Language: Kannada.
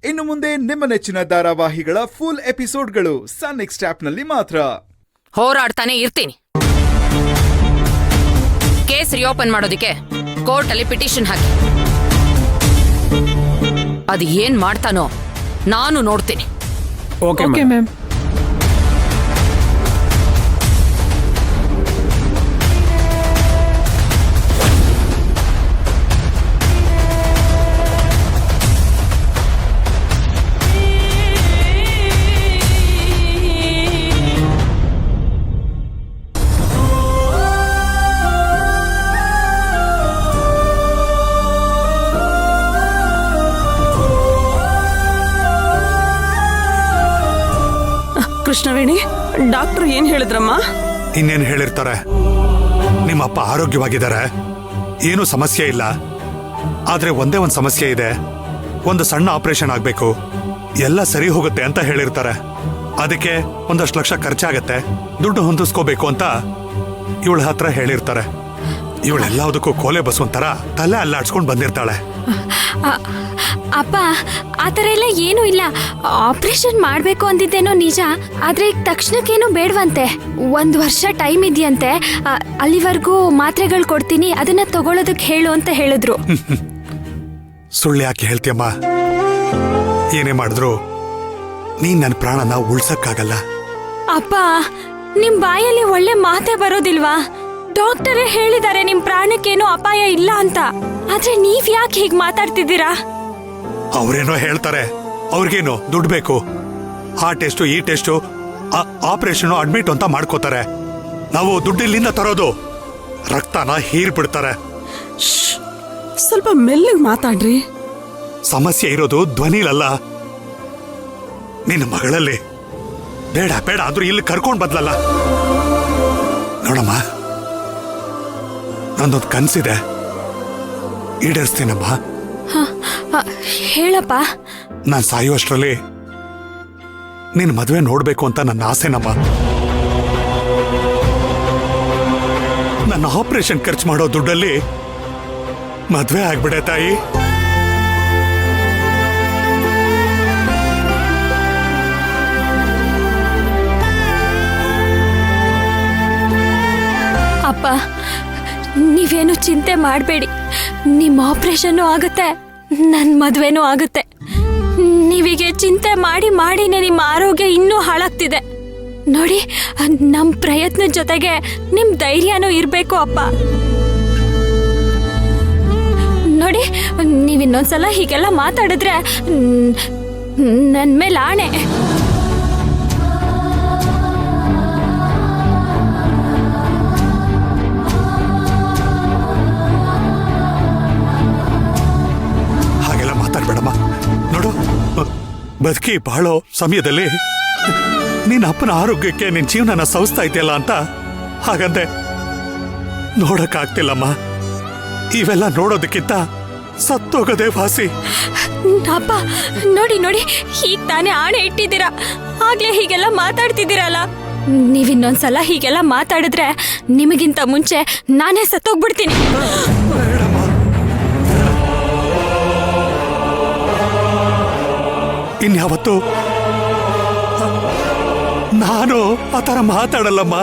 ಇನ್ನು ಮುಂದೆ ನಿಮ್ಮ ನೆಚ್ಚಿನ ಧಾರಾವಾಹಿಗಳ ಫುಲ್ ಎಪಿಸೋಡ್ಗಳು ಸನ್ ನೆಕ್ಸ್ಟ್ ಆಪ್ನಲ್ಲಿ ಮಾತ್ರ. ಹೋರಾಡ್ತಾನೆ ಇರ್ತೀನಿ. ಕೇಸ್ ರಿಓಪನ್ ಮಾಡೋದಿಕ್ಕೆ ಕೋರ್ಟ್ ಅಲ್ಲಿ ಪಿಟಿಷನ್ ಹಾಕಿ ಅದು ಏನ್ ಮಾಡ್ತಾನೋ ನಾನು ನೋಡ್ತೀನಿ. Okay ma'am. ಕೃಷ್ಣವೇಣಿ, ಡಾಕ್ಟರ್ ಏನ್ ಹೇಳಿದ್ರಮ್ಮ? ಇನ್ನೇನು ಹೇಳಿರ್ತಾರೆ. ನಿಮ್ಮಪ್ಪ ಆರೋಗ್ಯವಾಗಿದ್ದಾರೆ, ಏನೂ ಸಮಸ್ಯೆ ಇಲ್ಲ. ಆದ್ರೆ ಒಂದೇ ಒಂದು ಸಮಸ್ಯೆ ಇದೆ, ಒಂದು ಸಣ್ಣ ಆಪರೇಷನ್ ಆಗ್ಬೇಕು, ಎಲ್ಲ ಸರಿ ಹೋಗುತ್ತೆ ಅಂತ ಹೇಳಿರ್ತಾರೆ. ಅದಕ್ಕೆ ಒಂದಷ್ಟು ಲಕ್ಷ ಖರ್ಚಾಗತ್ತೆ, ದುಡ್ಡು ಹೊಂದಿಸ್ಕೋಬೇಕು ಅಂತ ಇವಳ ಹತ್ರ ಹೇಳಿರ್ತಾರೆ. ಇವಳೆಲ್ಲದಕ್ಕೂ ಕೋಲೆ ಬಸ್ವಂತರ ತಲೆ ಅಲ್ಲಾಡ್ಸ್ಕೊಂಡ್ ಬಂದಿರ್ತಾಳೆ. ಅಪ್ಪ, ಆತರ ಎಲ್ಲ ಏನೂ ಇಲ್ಲ. ಆಪರೇಷನ್ ಮಾಡ್ಬೇಕು ಅಂದಿದ್ದೇನೋ ನಿಜ, ಆದ್ರೆ ಈಗ ತಕ್ಷಣಕ್ಕೇನು ಬೇಡವಂತೆ. 1 ವರ್ಷ ಟೈಮ್ ಇದೆಯಂತೆ. ಅಲ್ಲಿವರೆಗೂ ಮಾತ್ರೆಗಳು ಕೊಡ್ತೀನಿ, ಅದನ್ನ ತಗೊಳ್ಳೋದಕ್ಕೆ ಹೇಳು ಅಂತ ಹೇಳಿದ್ರು. ಸುಳ್ಳು ಯಾಕೆ ಹೇಳ್ತೀಯಮ್ಮ? ಏನೇ ಮಾಡಿದ್ರು ನೀನ್ ನನ್ನ ಪ್ರಾಣನ ಉಳ್ಸಕ್ಕಾಗಲ್ಲ. ಅಪ್ಪ, ನಿಮ್ ಬಾಯಲ್ಲಿ ಒಳ್ಳೆ ಮಾತೇ ಬರೋದಿಲ್ವಾ? ಡಾಕ್ಟರೇ ಹೇಳಿದ್ದಾರೆ ನಿಮ್ ಪ್ರಾಣಕ್ಕೇನೋ ಅಪಾಯ ಇಲ್ಲ ಅಂತ. ಆದ್ರೆ ನೀವ್ ಯಾಕೆ ಹೀಗ್ ಮಾತಾಡ್ತಿದ್ದೀರಾ? ಅವ್ರೇನೋ ಹೇಳ್ತಾರೆ, ಅವ್ರಿಗೇನು ದುಡ್ಡು ಬೇಕು, ಆ ಟೆಸ್ಟು ಈ ಟೆಸ್ಟು ಆಪರೇಷನ್ ಅಡ್ಮಿಟ್ ಅಂತ ಮಾಡ್ಕೋತಾರೆ. ನಾವು ದುಡ್ಡಿಲ್ಲಿಂದ ತರೋದು, ರಕ್ತನ ಹೀರ್ಬಿಡ್ತಾರೆ. ಸ್ವಲ್ಪ ಮೆಲ್ಲಗ್ ಮಾತಾಡ್ರಿ. ಸಮಸ್ಯೆ ಇರೋದು ಧ್ವನಿಲಲ್ಲ, ನಿನ್ನ ಮಗಳಲ್ಲಿ. ಬೇಡ ಬೇಡ ಆದ್ರೂ ಇಲ್ಲಿ ಕರ್ಕೊಂಡ್ ಬದ್ಲಲ್ಲ. ನೋಡಮ್ಮ, ನಂದೊಂದು ಕನ್ಸಿದೆ, ಈಡೇರಿಸ್ತೀನಮ್ಮ. ಹೇಳಪ್ಪ. ನಾನ್ ಸಾಯುವಷ್ಟರಲ್ಲಿ ನಿನ್ ಮದ್ವೆ ನೋಡ್ಬೇಕು ಅಂತ ನನ್ನ ಆಸೆನಮ್ಮ. ನನ್ನ ಆಪರೇಷನ್ ಖರ್ಚು ಮಾಡೋ ದುಡ್ಡಲ್ಲಿ ಮದ್ವೆ ಆಗ್ಬಿಡೆ ತಾಯಿ. ಅಪ್ಪ, ನೀವೇನು ಚಿಂತೆ ಮಾಡಬೇಡಿ. ನಿಮ್ಮ ಆಪರೇಷನ್ನು ಆಗುತ್ತೆ, ನನ್ನ ಮದುವೆನೂ ಆಗುತ್ತೆ. ನೀವೀಗೆ ಚಿಂತೆ ಮಾಡಿ ಮಾಡಿನೇ ನಿಮ್ಮ ಆರೋಗ್ಯ ಇನ್ನೂ ಹಾಳಾಗ್ತಿದೆ. ನೋಡಿ, ನಮ್ಮ ಪ್ರಯತ್ನದ ಜೊತೆಗೆ ನಿಮ್ಮ ಧೈರ್ಯನೂ ಇರಬೇಕು ಅಪ್ಪ. ನೋಡಿ, ನೀವಿನ್ನೊಂದ್ಸಲ ಹೀಗೆಲ್ಲ ಮಾತಾಡಿದ್ರೆ ನನ್ನ ಮೇಲೆ ಆಣೆ. ನೋಡು, ಬದುಕಿ ಬಾಳೋ ಸಮಯದಲ್ಲಿ ನಿನ್ನ ಅಪ್ಪನ ಆರೋಗ್ಯಕ್ಕೆ ನಿನ್ ಜೀವನನ ಸವಿಸ್ತಾ ಇದೆಯಲ್ಲ ಅಂತ ಹಾಗಂದೆ. ನೋಡಕ್ಕಾಗ್ತಿಲ್ಲಮ್ಮ, ಇವೆಲ್ಲ ನೋಡೋದಕ್ಕಿಂತ ಸತ್ತೋಗದೆ ವಾಸಿ. ಅಪ್ಪ, ನೋಡಿ ನೋಡಿ, ಹೀಗ್ ತಾನೇ ಆಣೆ ಇಟ್ಟಿದ್ದೀರಾ, ಆಗ್ಲೇ ಹೀಗೆಲ್ಲ ಮಾತಾಡ್ತಿದ್ದೀರಲ್ಲ. ನೀವಿನ್ನೊಂದ್ಸಲ ಹೀಗೆಲ್ಲ ಮಾತಾಡಿದ್ರೆ ನಿಮಗಿಂತ ಮುಂಚೆ ನಾನೇ ಸತ್ತೋಗ್ಬಿಡ್ತೀನಿ. ಇನ್ಯಾವತ್ತು ನಾನು ಆ ಥರ ಮಾತಾಡಲ್ಲಮ್ಮ.